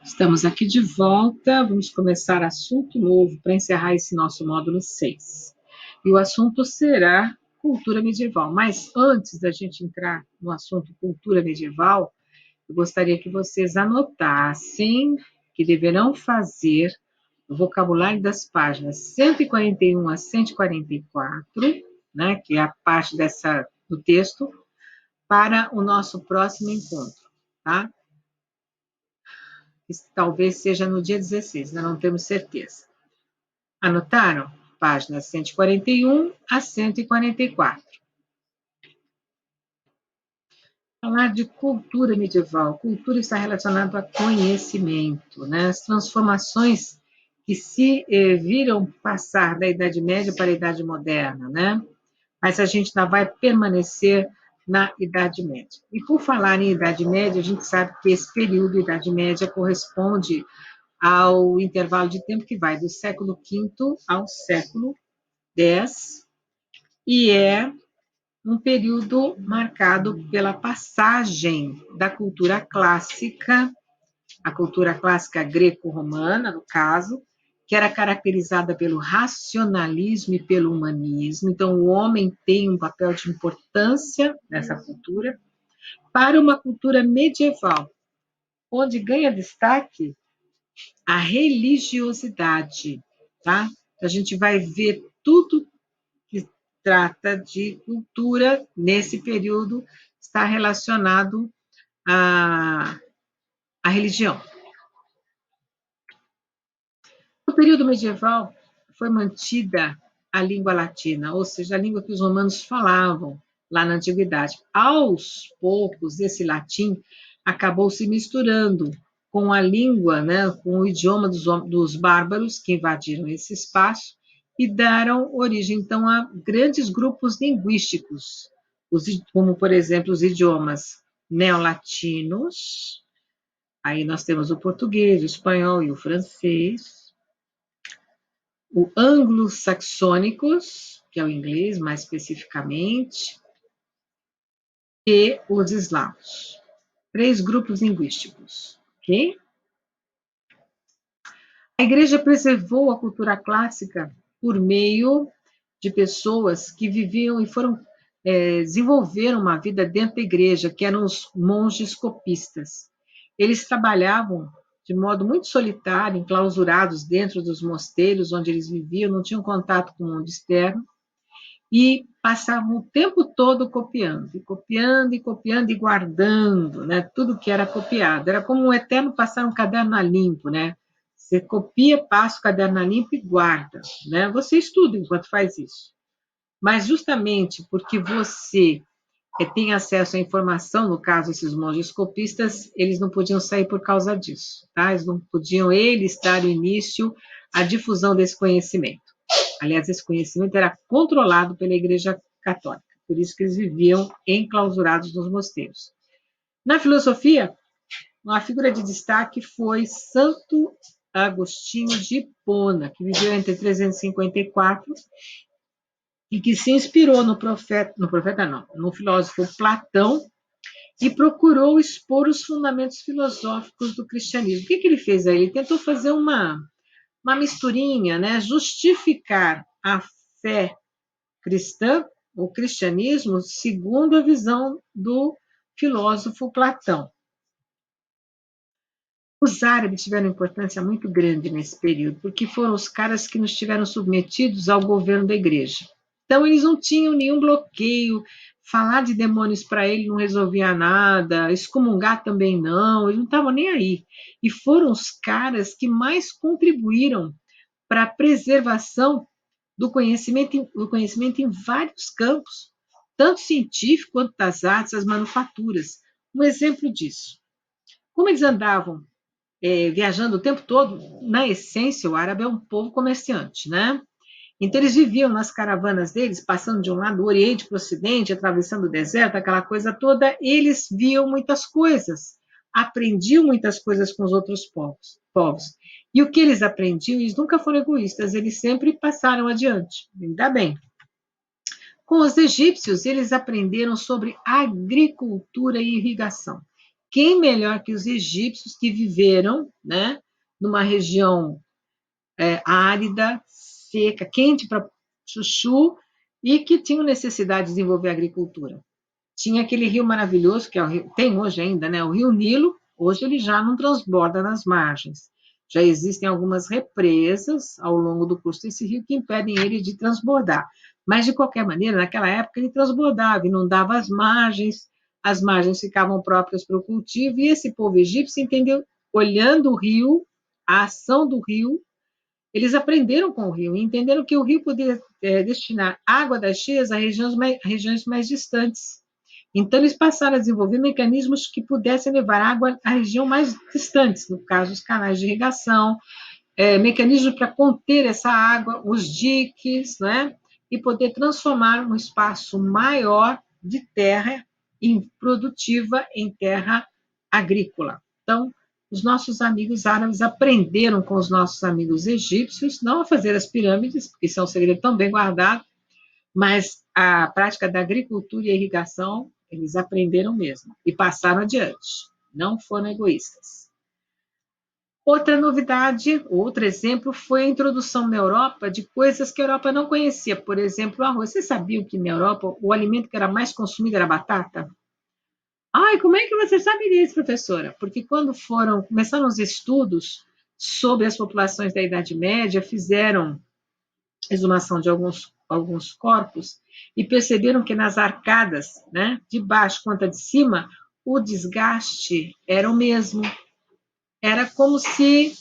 Estamos aqui de volta, vamos começar assunto novo para encerrar esse nosso módulo 6. E o assunto será cultura medieval. Mas antes da gente entrar no assunto cultura medieval, eu gostaria que vocês anotassem que deverão fazer o vocabulário das páginas 141 a 144, né, que é a parte do texto, para o nosso próximo encontro, tá? Que talvez seja no dia 16, ainda não temos certeza. Anotaram? Páginas 141 a 144. Falar de cultura medieval. Cultura está relacionado a conhecimento, né? As transformações que se viram passar da Idade Média para a Idade Moderna, né? Mas a gente ainda vai permanecer na Idade Média. E por falar em Idade Média, a gente sabe que esse período, Idade Média, corresponde ao intervalo de tempo que vai do século V ao século X, e é um período marcado pela passagem da cultura clássica, a cultura clássica greco-romana, no caso, que era caracterizada pelo racionalismo e pelo humanismo. Então, o homem tem um papel de importância nessa cultura, para uma cultura medieval, onde ganha destaque a religiosidade, tá? A gente vai ver tudo que trata de cultura nesse período está relacionado à religião. No período medieval foi mantida a língua latina, ou seja, a língua que os romanos falavam lá na antiguidade. Aos poucos, esse latim acabou se misturando com a língua, né, com o idioma dos bárbaros que invadiram esse espaço e deram origem, então, a grandes grupos linguísticos, como, por exemplo, os idiomas neolatinos, aí nós temos o português, o espanhol e o francês, o anglo-saxônicos, que é o inglês mais especificamente, e os eslavos. 3 grupos linguísticos, ok? A igreja preservou a cultura clássica por meio de pessoas que viviam e foram desenvolveram uma vida dentro da igreja, que eram os monges copistas. Eles trabalhavam de modo muito solitário, enclausurados dentro dos mosteiros onde eles viviam, não tinham contato com o mundo externo, e passavam o tempo todo copiando, e copiando, e copiando, e guardando, né, tudo que era copiado. Era como um eterno passar um caderno a limpo, né? Você copia, passa o caderno a limpo e guarda, né? Você estuda enquanto faz isso. Mas justamente porque você tem acesso à informação, no caso, esses monges copistas, eles não podiam sair por causa disso, tá? Eles não podiam, eles, dar o início à difusão desse conhecimento. Aliás, esse conhecimento era controlado pela Igreja Católica, por isso que eles viviam enclausurados nos mosteiros. Na filosofia, uma figura de destaque foi Santo Agostinho de Hipona, que viveu entre 354 e que se inspirou no profeta não, no filósofo Platão, e procurou expor os fundamentos filosóficos do cristianismo. O que ele fez aí? Ele tentou fazer uma misturinha, né? Justificar a fé cristã, o cristianismo, segundo a visão do filósofo Platão. Os árabes tiveram importância muito grande nesse período, porque foram os caras que nos tiveram submetidos ao governo da igreja. Então, eles não tinham nenhum bloqueio, falar de demônios para ele não resolvia nada, excomungar também não, eles não estavam nem aí. E foram os caras que mais contribuíram para a preservação do conhecimento em vários campos, tanto científico quanto das artes, as manufaturas. Um exemplo disso. Como eles andavam viajando o tempo todo, na essência, o árabe é um povo comerciante, né? Então, eles viviam nas caravanas deles, passando de um lado do Oriente para o Ocidente, atravessando o deserto, aquela coisa toda. Eles viam muitas coisas, aprendiam muitas coisas com os outros povos. E o que eles aprendiam, eles nunca foram egoístas, eles sempre passaram adiante. Ainda bem. Com os egípcios, eles aprenderam sobre agricultura e irrigação. quem melhor que os egípcios que viveram, né, numa região árida, seca, quente para chuchu, e que tinham necessidade de desenvolver a agricultura. Tinha aquele rio maravilhoso, que é o rio, tem hoje ainda, né, o Rio Nilo. Hoje ele já não transborda nas margens. Já existem algumas represas ao longo do curso desse rio que impedem ele de transbordar. Mas, de qualquer maneira, naquela época ele transbordava, inundava as margens ficavam próprias para o cultivo, e esse povo egípcio entendeu, olhando o rio, a ação do rio, eles aprenderam com o rio e entenderam que o rio poderia destinar água das cheias a regiões mais distantes. Então, eles passaram a desenvolver mecanismos que pudessem levar água à região mais distante, no caso, os canais de irrigação, mecanismos para conter essa água, os diques, né? E poder transformar um espaço maior de terra improdutiva em terra agrícola. Então, os nossos amigos árabes aprenderam com os nossos amigos egípcios, não a fazer as pirâmides, porque isso é um segredo tão bem guardado, mas a prática da agricultura e a irrigação, eles aprenderam mesmo e passaram adiante, não foram egoístas. Outra novidade, outro exemplo, foi a introdução na Europa de coisas que a Europa não conhecia. Por exemplo, o arroz. Vocês sabiam que na Europa o alimento que era mais consumido era a batata? Ai, como é que você sabe disso, professora? Porque quando começaram os estudos sobre as populações da Idade Média, fizeram exumação de alguns corpos e perceberam que nas arcadas, né, de baixo quanto a de cima, o desgaste era o mesmo. Era como se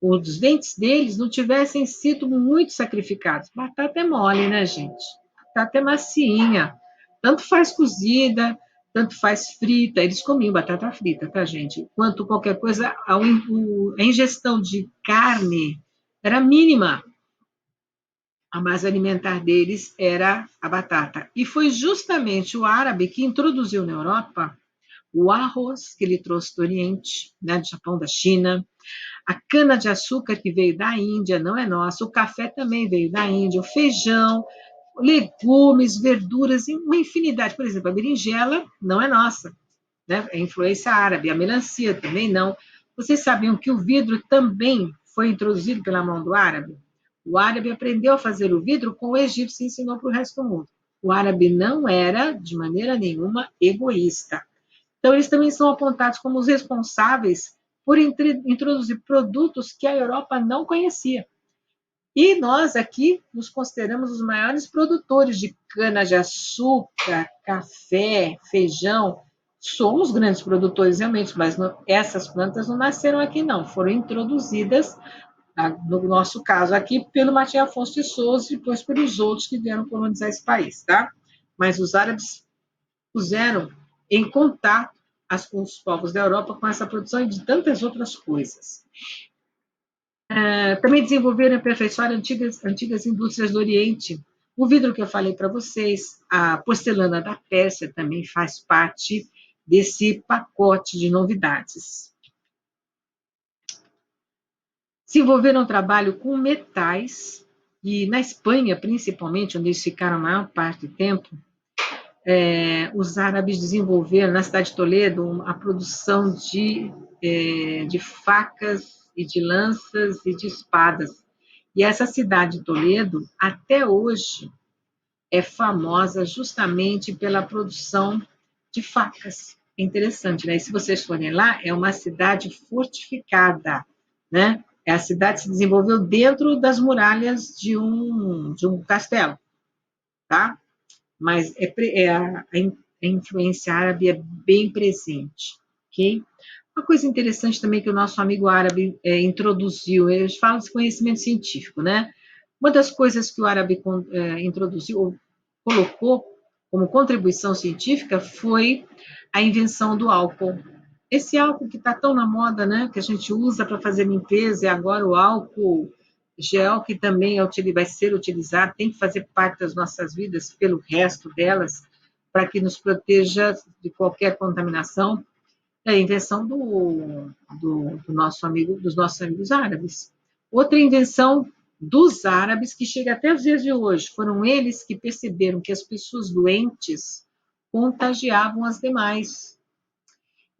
os dentes deles não tivessem sido muito sacrificados. Batata é mole, né, gente? Batata é macinha. Tanto faz cozida, tanto faz frita. Eles comiam batata frita, tá, gente? Quanto qualquer coisa, a ingestão de carne era mínima. A base alimentar deles era a batata. E foi justamente o árabe que introduziu na Europa o arroz, que ele trouxe do Oriente, né, do Japão, da China, a cana-de-açúcar, que veio da Índia, não é nossa, o café também veio da Índia, o feijão, legumes, verduras, uma infinidade. Por exemplo, a berinjela não é nossa, né? É influência árabe, a melancia também não. Vocês sabiam que o vidro também foi introduzido pela mão do árabe? O árabe aprendeu a fazer o vidro com o egípcio e ensinou para o resto do mundo. O árabe não era, de maneira nenhuma, egoísta. Então, eles também são apontados como os responsáveis por introduzir produtos que a Europa não conhecia. E nós aqui nos consideramos os maiores produtores de cana-de-açúcar, café, feijão. Somos grandes produtores realmente, mas essas plantas não nasceram aqui, não. Foram introduzidas, no nosso caso aqui, pelo Martim Afonso de Souza e depois pelos outros que vieram colonizar esse país, tá? Mas os árabes puseram em contato os povos da Europa com essa produção e de tantas outras coisas. Também desenvolveram e aperfeiçoaram antigas indústrias do Oriente. O vidro que eu falei para vocês, a porcelana da Pérsia também faz parte desse pacote de novidades. Desenvolveram um trabalho com metais, e na Espanha, principalmente, onde eles ficaram a maior parte do tempo, os árabes desenvolveram, na cidade de Toledo, a produção de facas e de lanças e de espadas. E essa cidade de Toledo, até hoje, é famosa justamente pela produção de facas. É interessante, né? E se vocês forem lá, é uma cidade fortificada, né? A cidade se desenvolveu dentro das muralhas de um castelo, tá? Mas a influência árabe é bem presente, ok? Uma coisa interessante também que o nosso amigo árabe introduziu, eles falam de conhecimento científico, né? Uma das coisas que o árabe introduziu, ou colocou como contribuição científica, foi a invenção do álcool. Esse álcool que está tão na moda, né? Que a gente usa para fazer limpeza, e agora o álcool gel, que também vai ser utilizado, tem que fazer parte das nossas vidas pelo resto delas, para que nos proteja de qualquer contaminação. É a invenção dos nossos amigos árabes. Outra invenção dos árabes, que chega até os dias de hoje, foram eles que perceberam que as pessoas doentes contagiavam as demais.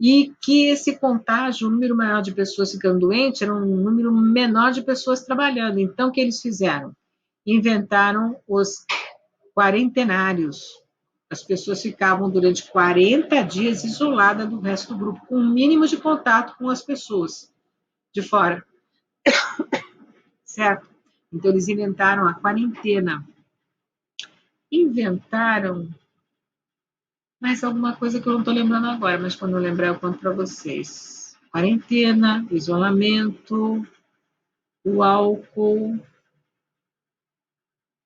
E que esse contágio, o número maior de pessoas ficando doentes, era um número menor de pessoas trabalhando. Então, o que eles fizeram? Inventaram os quarentenários. As pessoas ficavam durante 40 dias isoladas do resto do grupo, com o um mínimo de contato com as pessoas de fora, certo? Então, eles inventaram a quarentena. Inventaram mais alguma coisa que eu não estou lembrando agora, mas quando eu lembrar eu conto para vocês. Quarentena, isolamento, o álcool.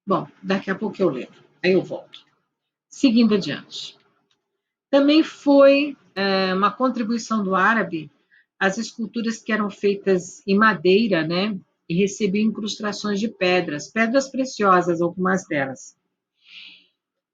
Bom, daqui a pouco eu lembro, aí eu volto. Seguindo adiante. Também foi uma contribuição do árabe as esculturas que eram feitas em madeira, né? E recebiam incrustações de pedras, pedras preciosas, algumas delas.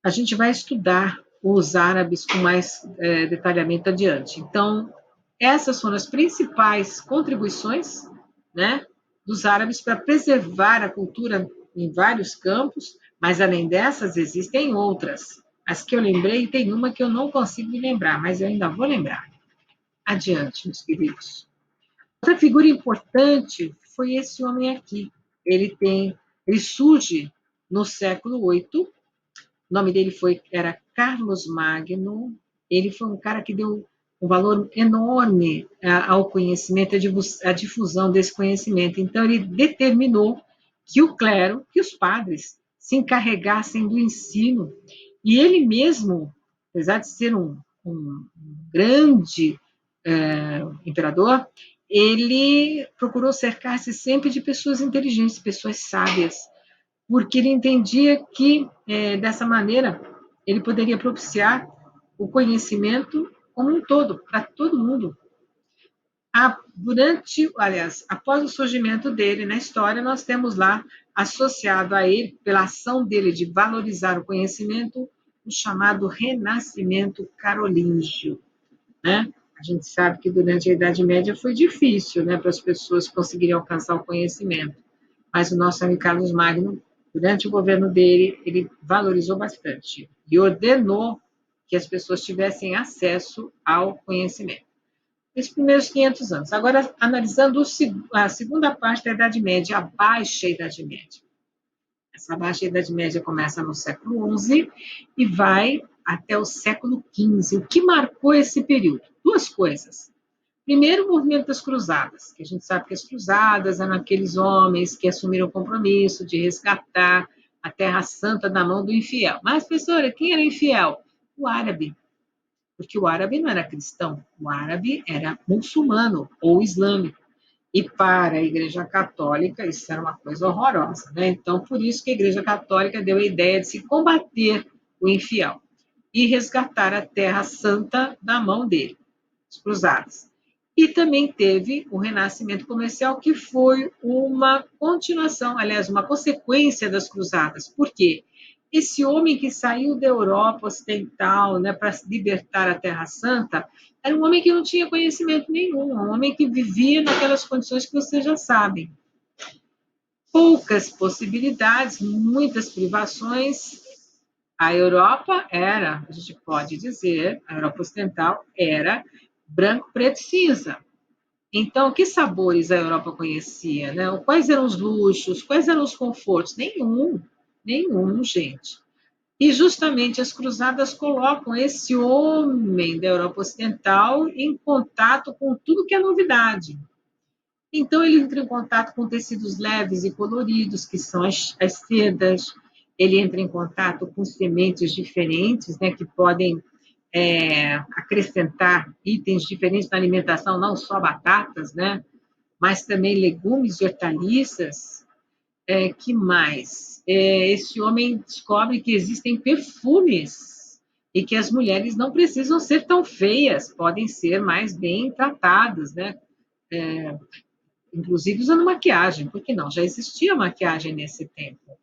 A gente vai estudar os árabes com mais detalhamento adiante. Então, essas foram as principais contribuições, né, dos árabes para preservar a cultura em vários campos, mas além dessas existem outras. As que eu lembrei, tem uma que eu não consigo me lembrar, mas eu ainda vou lembrar. Adiante, meus queridos. Outra figura importante foi esse homem aqui. Ele surge no século VIII. O nome dele era Carlos Magno. Ele foi um cara que deu um valor enorme ao conhecimento, à difusão desse conhecimento. Então, ele determinou que o clero, que os padres, se encarregassem do ensino. E ele mesmo, apesar de ser um grande imperador, ele procurou cercar-se sempre de pessoas inteligentes, pessoas sábias, porque ele entendia que, dessa maneira, ele poderia propiciar o conhecimento como um todo, para todo mundo. Após o surgimento dele na história, nós temos lá, associado a ele, pela ação dele de valorizar o conhecimento, o chamado Renascimento Carolíngio, né? A gente sabe que durante a Idade Média foi difícil, né, para as pessoas conseguirem alcançar o conhecimento. Mas o nosso amigo Carlos Magno, durante o governo dele, ele valorizou bastante e ordenou que as pessoas tivessem acesso ao conhecimento. Esses primeiros 500 anos. Agora, analisando a segunda parte da Idade Média, a Baixa Idade Média. Essa Baixa Idade Média começa no século XI e vai até o século XV. O que marcou esse período? Duas coisas. Primeiro, o movimento das cruzadas, que a gente sabe que as cruzadas eram aqueles homens que assumiram o compromisso de resgatar a Terra Santa da mão do infiel. Mas, professora, quem era infiel? O árabe. Porque o árabe não era cristão, o árabe era muçulmano ou islâmico. E para a Igreja Católica, isso era uma coisa horrorosa, né? Então, por isso que a Igreja Católica deu a ideia de se combater o infiel e resgatar a Terra Santa da mão dele, os cruzados. E também teve o Renascimento Comercial, que foi uma continuação, aliás, uma consequência das cruzadas. Por quê? Esse homem que saiu da Europa Ocidental, né, para libertar a Terra Santa, era um homem que não tinha conhecimento nenhum, um homem que vivia naquelas condições que vocês já sabem. Poucas possibilidades, muitas privações. A Europa era, a gente pode dizer, a Europa Ocidental era branco, preto e cinza. Então, que sabores a Europa conhecia, né? Quais eram os luxos, quais eram os confortos? Nenhum, gente. E justamente as cruzadas colocam esse homem da Europa Ocidental em contato com tudo que é novidade. Então, ele entra em contato com tecidos leves e coloridos, que são as sedas, ele entra em contato com sementes diferentes, né, que podem acrescentar itens diferentes na alimentação, não só batatas, né, mas também legumes e hortaliças. Que mais? Esse homem descobre que existem perfumes e que as mulheres não precisam ser tão feias, podem ser mais bem tratadas, né? Inclusive usando maquiagem, porque não? Já existia maquiagem nesse tempo.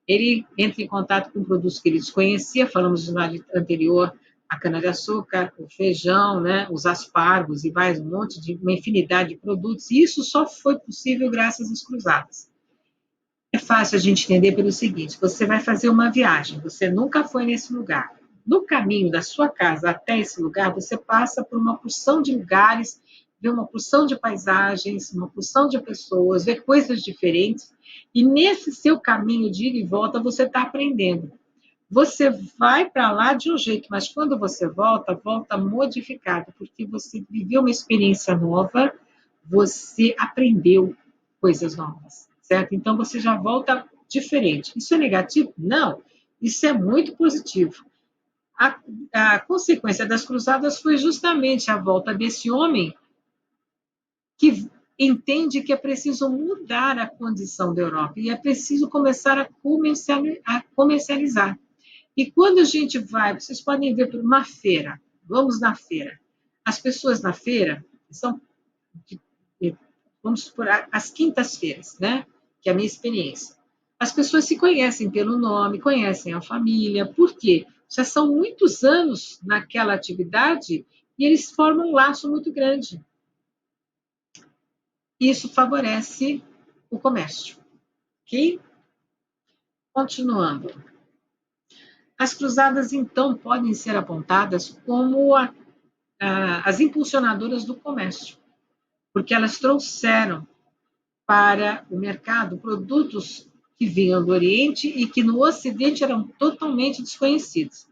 Ele entra em contato com produtos que ele desconhecia, falamos no anterior, a cana-de-açúcar, o feijão, né, os aspargos e mais uma infinidade de produtos, e isso só foi possível graças às cruzadas. É fácil a gente entender pelo seguinte: você vai fazer uma viagem, você nunca foi nesse lugar. no caminho da sua casa até esse lugar, você passa por uma porção de lugares, vê uma porção de paisagens, uma porção de pessoas, vê coisas diferentes, e nesse seu caminho de ida e volta, você está aprendendo. Você vai para lá de um jeito, mas quando você volta, volta modificado, porque você viveu uma experiência nova, você aprendeu coisas novas, certo? Então você já volta diferente. Isso é negativo? Não. Isso é muito positivo. A, a consequência das cruzadas foi justamente a volta desse homem que entende que é preciso mudar a condição da Europa e é preciso começar a comercializar. E quando a gente vai, vocês podem ver por uma feira, vamos na feira. As pessoas na feira são, vamos supor, as quintas-feiras, né? Que é a minha experiência. As pessoas se conhecem pelo nome, conhecem a família, por quê? Já são muitos anos naquela atividade e eles formam um laço muito grande. Isso favorece o comércio, ok? Continuando. As cruzadas, então, podem ser apontadas como as impulsionadoras do comércio, porque elas trouxeram para o mercado produtos que vinham do Oriente e que no Ocidente eram totalmente desconhecidos.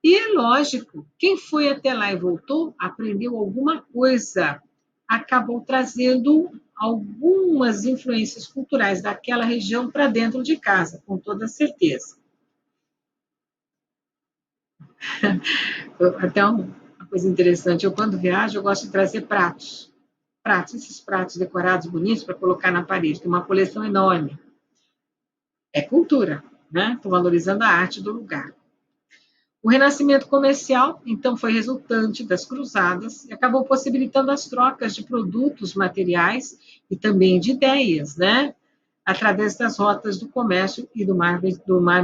E é lógico, quem foi até lá e voltou, aprendeu alguma coisa, acabou trazendo algumas influências culturais daquela região para dentro de casa, com toda certeza. Até uma coisa interessante, eu quando viajo, eu gosto de trazer pratos. Pratos, esses pratos decorados, bonitos, para colocar na parede. Tem uma coleção enorme. É cultura, né? Estou valorizando a arte do lugar. O renascimento comercial, então, foi resultante das cruzadas e acabou possibilitando as trocas de produtos materiais e também de ideias, né? Através das rotas do comércio e do mar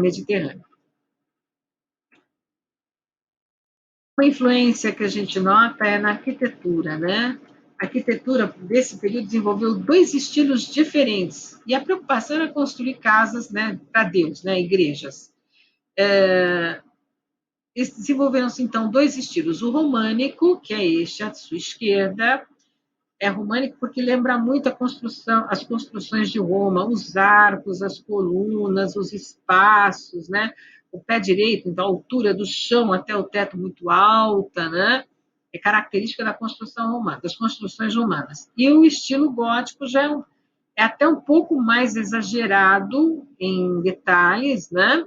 Mediterrâneo. Uma influência que a gente nota é na arquitetura, né? A arquitetura desse período desenvolveu dois estilos diferentes e a preocupação era construir casas, né, para Deus, né, igrejas. Desenvolveram-se então dois estilos: o românico, que é este à sua esquerda, é românico porque lembra muito as construções de Roma, os arcos, as colunas, os espaços, né? O pé direito, então a altura do chão até o teto muito alta, né? É característica da construção romana, das construções romanas. E o estilo gótico já é até um pouco mais exagerado em detalhes, né?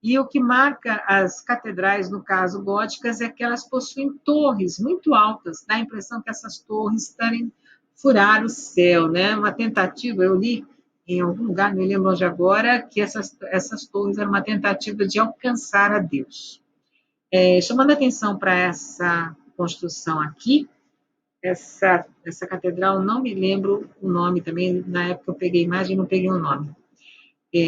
E o que marca as catedrais, no caso góticas, é que elas possuem torres muito altas, dá a impressão que essas torres querem furar o céu, né? Uma tentativa, eu li em algum lugar, não me lembro onde agora, que essas torres eram uma tentativa de alcançar a Deus. Chamando a atenção para essa construção aqui, essa catedral, não me lembro o nome também, na época eu peguei a imagem e não peguei o nome.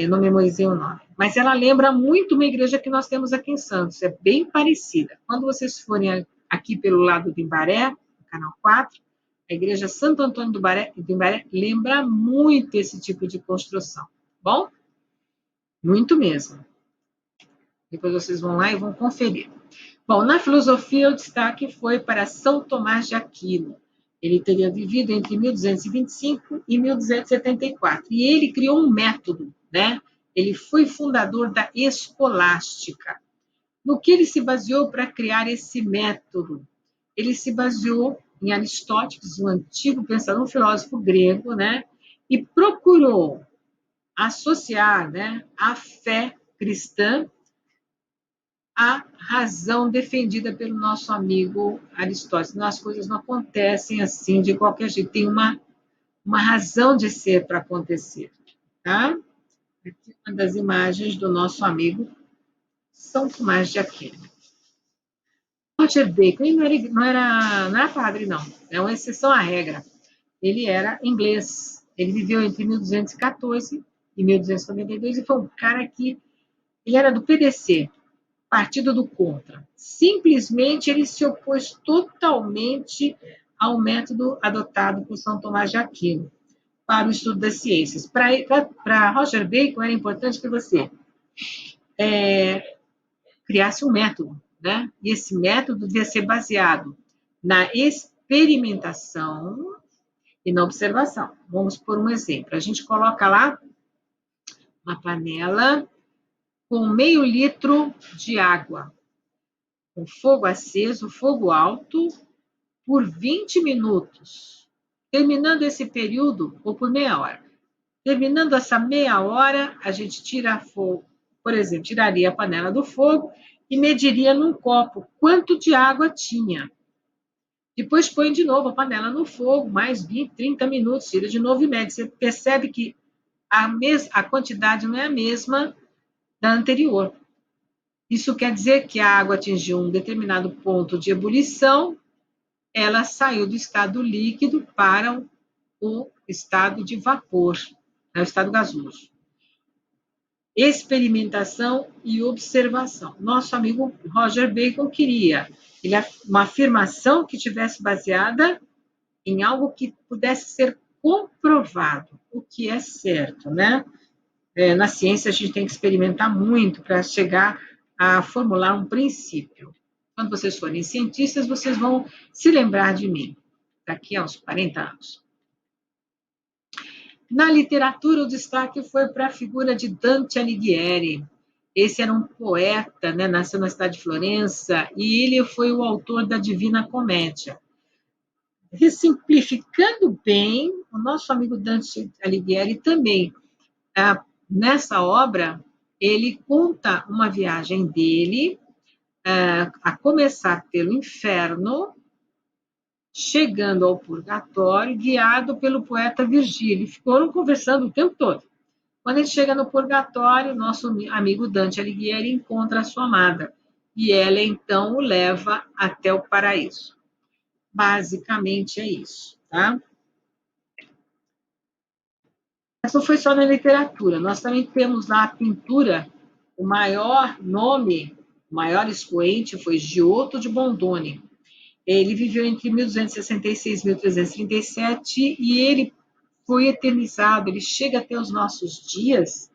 Não memorizei o nome. Mas ela lembra muito uma igreja que nós temos aqui em Santos, é bem parecida. Quando vocês forem aqui pelo lado do Imbaré, no canal 4, a igreja Santo Antônio do Imbaré lembra muito esse tipo de construção. Bom? Muito mesmo. Depois vocês vão lá e vão conferir. Bom, na filosofia, o destaque foi para São Tomás de Aquino. Ele teria vivido entre 1225 e 1274. E ele criou um método, né? Ele foi fundador da escolástica. No que ele se baseou para criar esse método? Ele se baseou em Aristóteles, um antigo pensador, um filósofo grego, né? E procurou associar, né, a fé cristã a razão defendida pelo nosso amigo Aristóteles. As coisas não acontecem assim de qualquer jeito, tem uma razão de ser para acontecer. Tá? Aqui uma das imagens do nosso amigo São Tomás de Aquino. Roger Bacon, ele não era padre, não. É uma exceção à regra. Ele era inglês. Ele viveu entre 1214 e 1292 e foi um cara que ele era do PDC, Partido do Contra. Simplesmente ele se opôs totalmente ao método adotado por São Tomás de Aquino para o estudo das ciências. Para Roger Bacon, era importante que você criasse um método, né? E esse método devia ser baseado na experimentação e na observação. Vamos por um exemplo. A gente coloca lá uma panela com meio litro de água, com fogo aceso, fogo alto, por 20 minutos. Terminando esse período, ou por meia hora. Terminando essa meia hora, a gente tira fogo, por exemplo, tiraria a panela do fogo e mediria num copo quanto de água tinha. Depois põe de novo a panela no fogo, mais 20, 30 minutos, tira de novo e mede. Você percebe que a quantidade não é a mesma da anterior. Isso quer dizer que a água atingiu um determinado ponto de ebulição, ela saiu do estado líquido para o estado de vapor, o estado gasoso. Experimentação e observação. Nosso amigo Roger Bacon queria uma afirmação que tivesse baseada em algo que pudesse ser comprovado, o que é certo, né? Na ciência, a gente tem que experimentar muito para chegar a formular um princípio. Quando vocês forem cientistas, vocês vão se lembrar de mim, daqui a uns 40 anos. Na literatura, o destaque foi para a figura de Dante Alighieri. Esse era um poeta, né? Nasceu na cidade de Florença, e ele foi o autor da Divina Comédia. Simplificando bem, o nosso amigo Dante Alighieri também, nessa obra, ele conta uma viagem dele, a começar pelo inferno, chegando ao purgatório, guiado pelo poeta Virgílio. Eles foram conversando o tempo todo. Quando ele chega no purgatório, nosso amigo Dante Alighieri encontra a sua amada, e ela então o leva até o paraíso. Basicamente é isso, tá? Mas não foi só na literatura, nós também temos lá a pintura, o maior nome, o maior expoente foi Giotto de Bondone. Ele viveu entre 1266 e 1337 e ele foi eternizado, ele chega até os nossos dias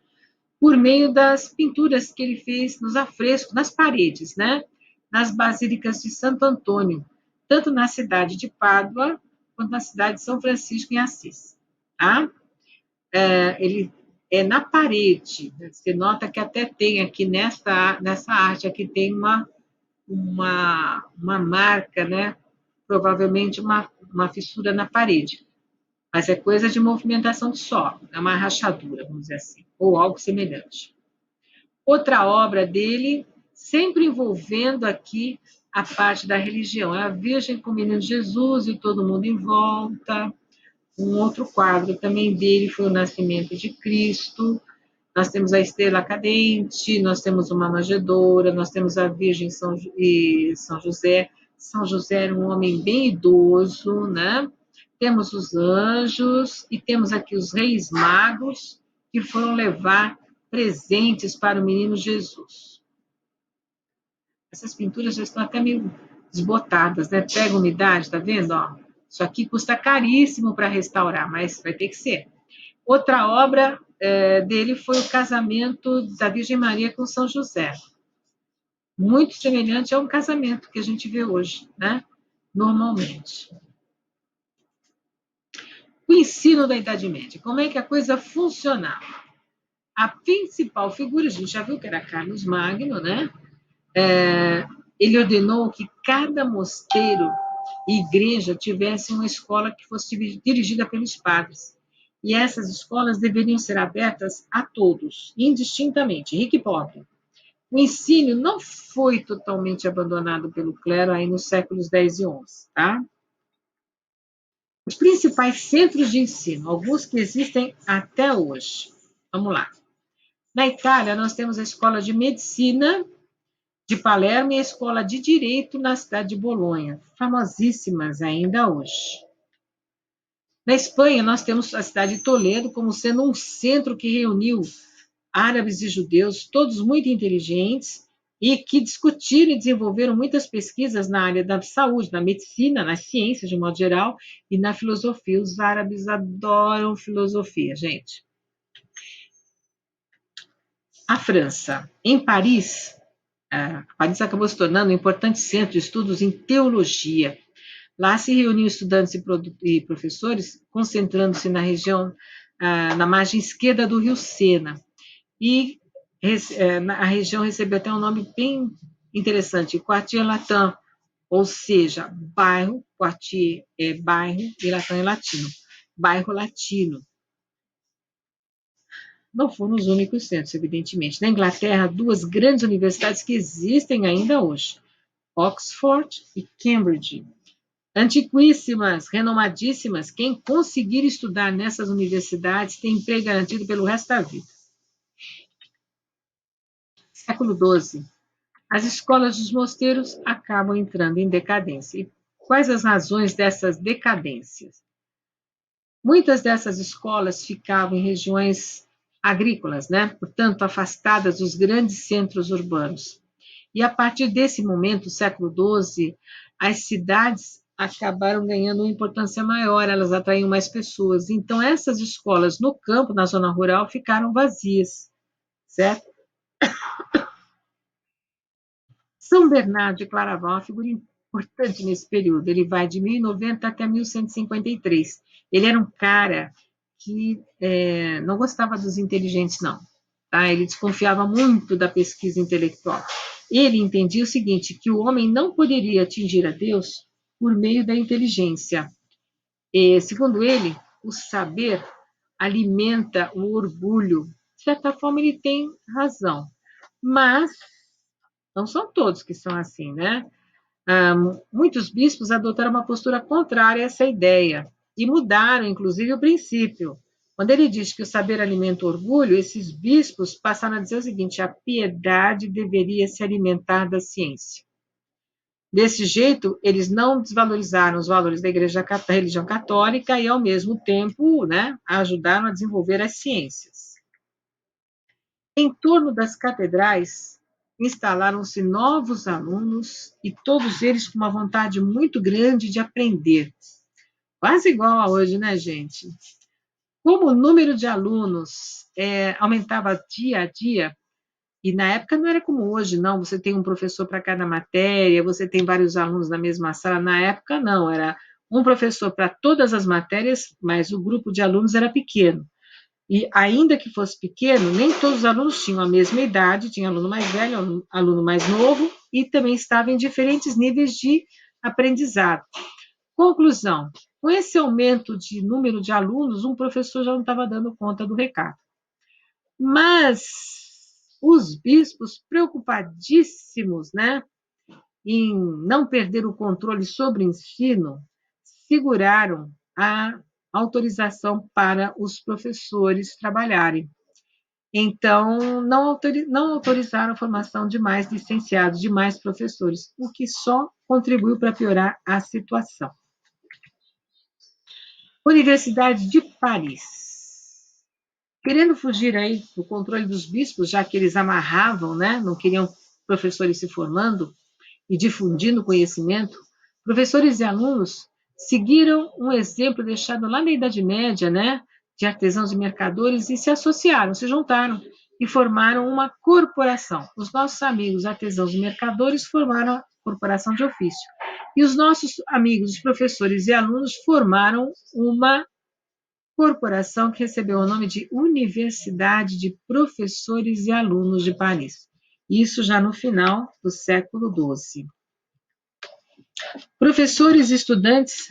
por meio das pinturas que ele fez nos afrescos, nas paredes, né? Nas basílicas de Santo Antônio, tanto na cidade de Pádua quanto na cidade de São Francisco em Assis. Tá? Ele é na parede, você nota que até tem aqui nessa arte, aqui tem uma marca, né? Provavelmente uma fissura na parede. Mas é coisa de movimentação de solo, é uma rachadura, vamos dizer assim, ou algo semelhante. Outra obra dele, sempre envolvendo aqui a parte da religião, é a Virgem com o Menino Jesus e todo mundo em volta. Um outro quadro também dele foi o Nascimento de Cristo. Nós temos a Estrela Cadente, nós temos uma manjedoura, nós temos a Virgem e São José. São José era um homem bem idoso, né? Temos os anjos e temos aqui os reis magos que foram levar presentes para o menino Jesus. Essas pinturas já estão até meio desbotadas, né? Pega umidade, tá vendo? Ó, isso aqui custa caríssimo para restaurar, mas vai ter que ser. Outra obra dele foi o casamento da Virgem Maria com São José. Muito semelhante a um casamento que a gente vê hoje, né? Normalmente. O ensino da Idade Média, como é que a coisa funcionava? A principal figura, a gente já viu que era Carlos Magno, né? Ele ordenou que cada mosteiro e igreja tivesse uma escola que fosse dirigida pelos padres. E essas escolas deveriam ser abertas a todos, indistintamente, rico e pobre. O ensino não foi totalmente abandonado pelo clero aí nos séculos X e XI, tá? Os principais centros de ensino, alguns que existem até hoje. Vamos lá. Na Itália, nós temos a Escola de Medicina de Palermo e a Escola de Direito na cidade de Bolonha, famosíssimas ainda hoje. Na Espanha, nós temos a cidade de Toledo como sendo um centro que reuniu árabes e judeus, todos muito inteligentes, e que discutiram e desenvolveram muitas pesquisas na área da saúde, na medicina, nas ciências de modo geral, e na filosofia. Os árabes adoram filosofia, gente. A França, em Paris, Paris acabou se tornando um importante centro de estudos em teologia. Lá se reuniam estudantes e professores, concentrando-se na região, na margem esquerda do rio Sena. E a região recebeu até um nome bem interessante, Quartier Latin, ou seja, bairro, Quartier é bairro e Latin é latino, bairro latino. Não foram os únicos centros, evidentemente. Na Inglaterra, duas grandes universidades que existem ainda hoje, Oxford e Cambridge. Antiquíssimas, renomadíssimas, quem conseguir estudar nessas universidades tem emprego garantido pelo resto da vida. Século XII. As escolas dos mosteiros acabam entrando em decadência. E quais as razões dessas decadências? Muitas dessas escolas ficavam em regiões agrícolas, né? Portanto, afastadas dos grandes centros urbanos. E a partir desse momento, século XII, as cidades acabaram ganhando uma importância maior, elas atraíam mais pessoas. Então, essas escolas no campo, na zona rural, ficaram vazias, certo? São Bernardo de Claraval é uma figura importante nesse período. Ele vai de 1090 até 1153. Ele era um cara que não gostava dos inteligentes, não. Tá? Ele desconfiava muito da pesquisa intelectual. Ele entendia o seguinte, que o homem não poderia atingir a Deus por meio da inteligência. Segundo ele, o saber alimenta o orgulho. De certa forma, ele tem razão. Mas não são todos que são assim, né? Muitos bispos adotaram uma postura contrária a essa ideia e mudaram, inclusive, o princípio. Quando ele diz que o saber alimenta o orgulho, esses bispos passaram a dizer o seguinte: a piedade deveria se alimentar da ciência. Desse jeito, eles não desvalorizaram os valores da da religião católica e, ao mesmo tempo, né, ajudaram a desenvolver as ciências. Em torno das catedrais, instalaram-se novos alunos e todos eles com uma vontade muito grande de aprender. Quase igual a hoje, né, gente? Como o número de alunos aumentava dia a dia, e na época não era como hoje, não, você tem um professor para cada matéria, você tem vários alunos na mesma sala. Na época, não, era um professor para todas as matérias, mas o grupo de alunos era pequeno. E ainda que fosse pequeno, nem todos os alunos tinham a mesma idade, tinha aluno mais velho, aluno mais novo, e também estavam em diferentes níveis de aprendizado. Conclusão, com esse aumento de número de alunos, um professor já não estava dando conta do recado. Mas os bispos, preocupadíssimos, né, em não perder o controle sobre o ensino, seguraram a autorização para os professores trabalharem. Então, não autorizaram a formação de mais licenciados, de mais professores, o que só contribuiu para piorar a situação. Universidade de Paris. Querendo fugir aí do controle dos bispos, já que eles amarravam, né, não queriam professores se formando e difundindo conhecimento, professores e alunos seguiram um exemplo deixado lá na Idade Média, né, de artesãos e mercadores, e se associaram, se juntaram e formaram uma corporação. Os nossos amigos artesãos e mercadores formaram a corporação de ofício. E os nossos amigos, os professores e alunos, formaram uma corporação que recebeu o nome de Universidade de Professores e Alunos de Paris. Isso já no final do século XII. Professores e estudantes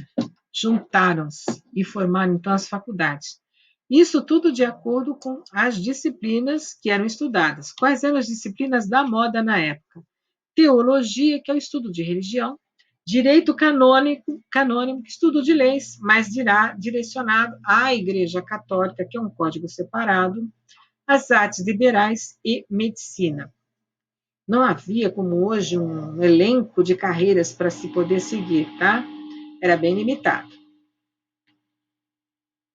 juntaram-se e formaram, então, as faculdades. Isso tudo de acordo com as disciplinas que eram estudadas. Quais eram as disciplinas da moda na época? Teologia, que é o estudo de religião, direito canônico, estudo de leis, mas direcionado à Igreja Católica, que é um código separado, as artes liberais e medicina. Não havia, como hoje, um elenco de carreiras para se poder seguir, tá? Era bem limitado.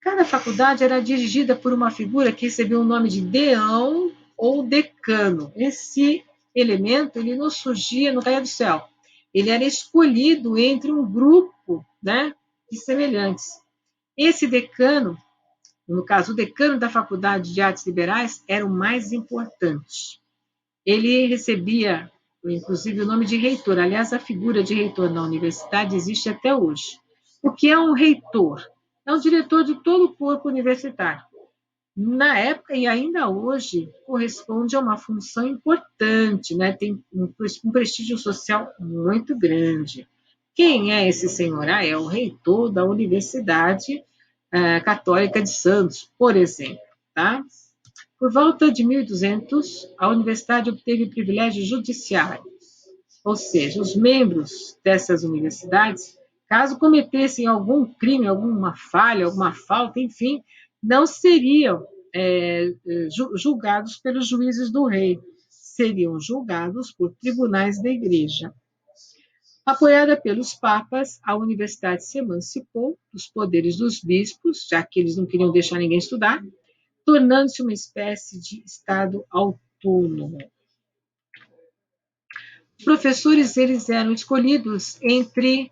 Cada faculdade era dirigida por uma figura que recebeu o nome de deão ou decano. Esse elemento, ele não surgia no caia do céu. Ele era escolhido entre um grupo, né, de semelhantes. Esse decano, no caso, o decano da Faculdade de Artes Liberais, era o mais importante. Ele recebia inclusive o nome de reitor. Aliás, a figura de reitor na universidade existe até hoje. O que é um reitor? É um diretor de todo o corpo universitário. Na época e ainda hoje, corresponde a uma função importante, né? Tem um prestígio social muito grande. Quem é esse senhor? É o reitor da Universidade Católica de Santos, por exemplo. Tá? Por volta de 1200, a universidade obteve privilégio judiciário, ou seja, os membros dessas universidades, caso cometessem algum crime, alguma falha, alguma falta, enfim, não seriam julgados pelos juízes do rei, seriam julgados por tribunais da igreja. Apoiada pelos papas, a universidade se emancipou dos poderes dos bispos, já que eles não queriam deixar ninguém estudar, tornando-se uma espécie de estado autônomo. Os professores eles eram escolhidos entre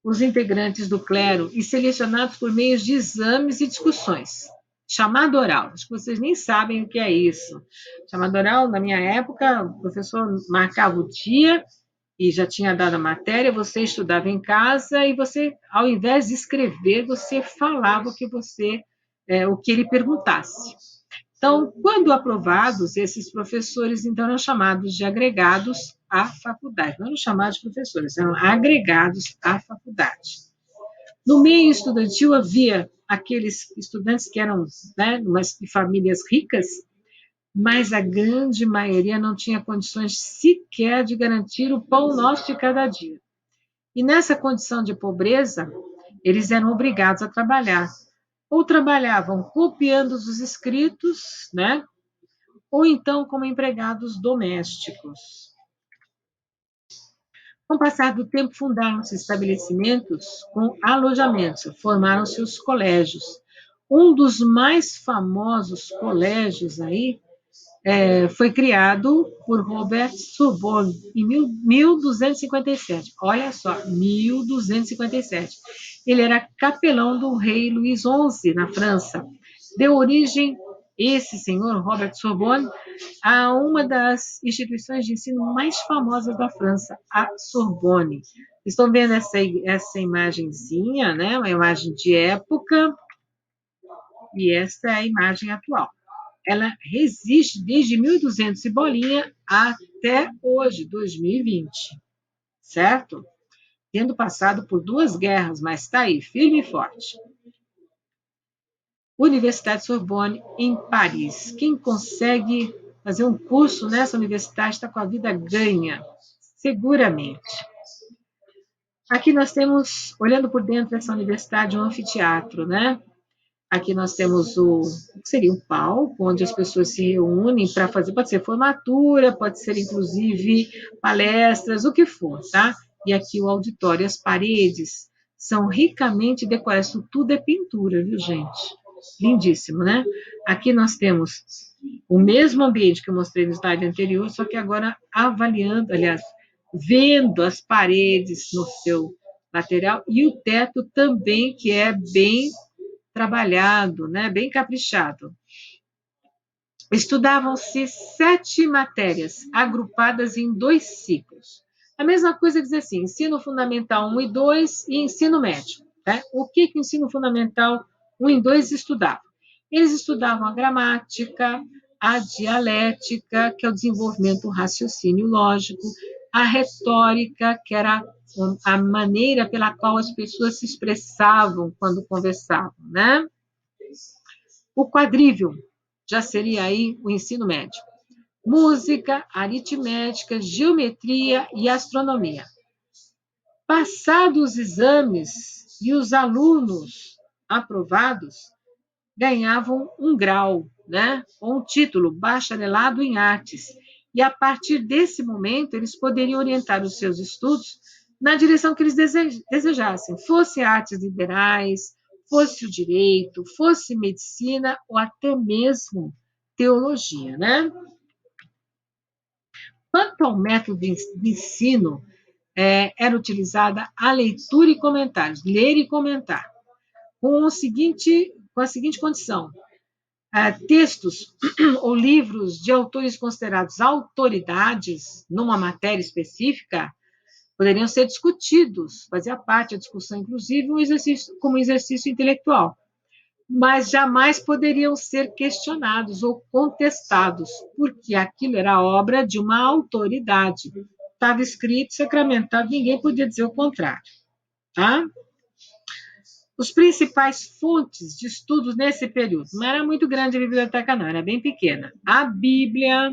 os integrantes do clero e selecionados por meio de exames e discussões. Chamado oral. Acho que vocês nem sabem o que é isso. Chamado oral, na minha época, o professor marcava o dia e já tinha dado a matéria, você estudava em casa e você, ao invés de escrever, você falava o que ele perguntasse. Então, quando aprovados, esses professores então eram chamados de agregados à faculdade. Não eram chamados de professores, eram agregados à faculdade. No meio estudantil havia aqueles estudantes que eram de famílias ricas, mas a grande maioria não tinha condições sequer de garantir o pão nosso de cada dia. E nessa condição de pobreza, eles eram obrigados a trabalhar. Ou trabalhavam copiando os escritos, né? Ou então como empregados domésticos. Com o passar do tempo, fundaram-se estabelecimentos com alojamentos, formaram-se os colégios. Um dos mais famosos colégios aí foi criado por Robert Sorbonne em 1257. Olha só, 1257. Ele era capelão do rei Luís XI, na França. Deu origem, esse senhor, Robert Sorbonne, a uma das instituições de ensino mais famosas da França, a Sorbonne. Estão vendo essa imagenzinha, né? Uma imagem de época, e essa é a imagem atual. Ela resiste desde 1200 e bolinha até hoje, 2020, certo? Tendo passado por 2 guerras, mas está aí, firme e forte. Universidade Sorbonne, em Paris. Quem consegue fazer um curso nessa universidade está com a vida ganha, seguramente. Aqui nós temos, olhando por dentro dessa universidade, um anfiteatro, né? Aqui nós temos o que seria um palco, onde as pessoas se reúnem para fazer, pode ser formatura, pode ser inclusive palestras, o que for, tá? E aqui o auditório, as paredes são ricamente decoradas, isso tudo é pintura, viu, gente? Lindíssimo, né? Aqui nós temos o mesmo ambiente que eu mostrei no slide anterior, só que agora avaliando, aliás, vendo as paredes no seu lateral e o teto também, que é bem trabalhado, né? Bem caprichado. Estudavam-se 7 matérias, agrupadas em 2 ciclos. A mesma coisa dizer assim, ensino fundamental 1 e 2 e ensino médio. Né? O que o ensino fundamental 1 e 2 estudava? Eles estudavam a gramática, a dialética, que é o desenvolvimento do raciocínio lógico, a retórica, que era a maneira pela qual as pessoas se expressavam quando conversavam, né? O quadrívio já seria aí o ensino médio. Música, aritmética, geometria e astronomia. Passados os exames e os alunos aprovados ganhavam um grau, né? Ou um título, bacharelado em artes. E a partir desse momento, eles poderiam orientar os seus estudos na direção que eles desejassem, fosse artes liberais, fosse o direito, fosse medicina ou até mesmo teologia, né? Quanto ao método de ensino, era utilizada a leitura e comentários, ler e comentar, com a seguinte condição: textos ou livros de autores considerados autoridades numa matéria específica poderiam ser discutidos, fazia parte da discussão, inclusive, como um exercício intelectual, mas jamais poderiam ser questionados ou contestados, porque aquilo era obra de uma autoridade. Estava escrito, sacramentado, ninguém podia dizer o contrário. Tá? Os principais fontes de estudos nesse período, não era muito grande a biblioteca, não, era bem pequena. A Bíblia,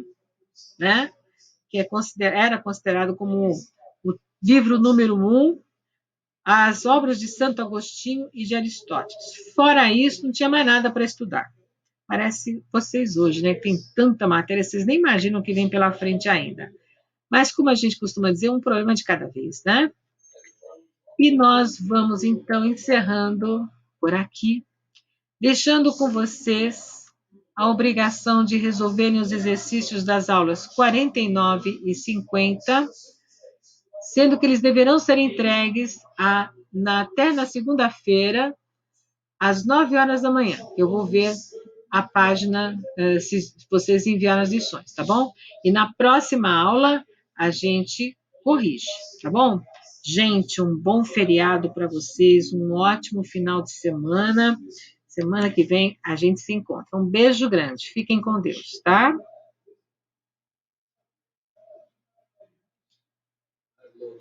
né, que era considerado como o livro número 1, as obras de Santo Agostinho e de Aristóteles. Fora isso, não tinha mais nada para estudar. Parece vocês hoje, né? Tem tanta matéria, vocês nem imaginam o que vem pela frente ainda. Mas, como a gente costuma dizer, um problema de cada vez, né? E nós vamos, então, encerrando por aqui, deixando com vocês a obrigação de resolverem os exercícios das aulas 49 e 50, sendo que eles deverão ser entregues até na segunda-feira, às 9 horas da manhã. Eu vou ver a página, se vocês enviaram as lições, tá bom? E na próxima aula, a gente corrige, tá bom? Gente, um bom feriado para vocês, um ótimo final de semana. Semana que vem a gente se encontra. Um beijo grande. Fiquem com Deus, tá?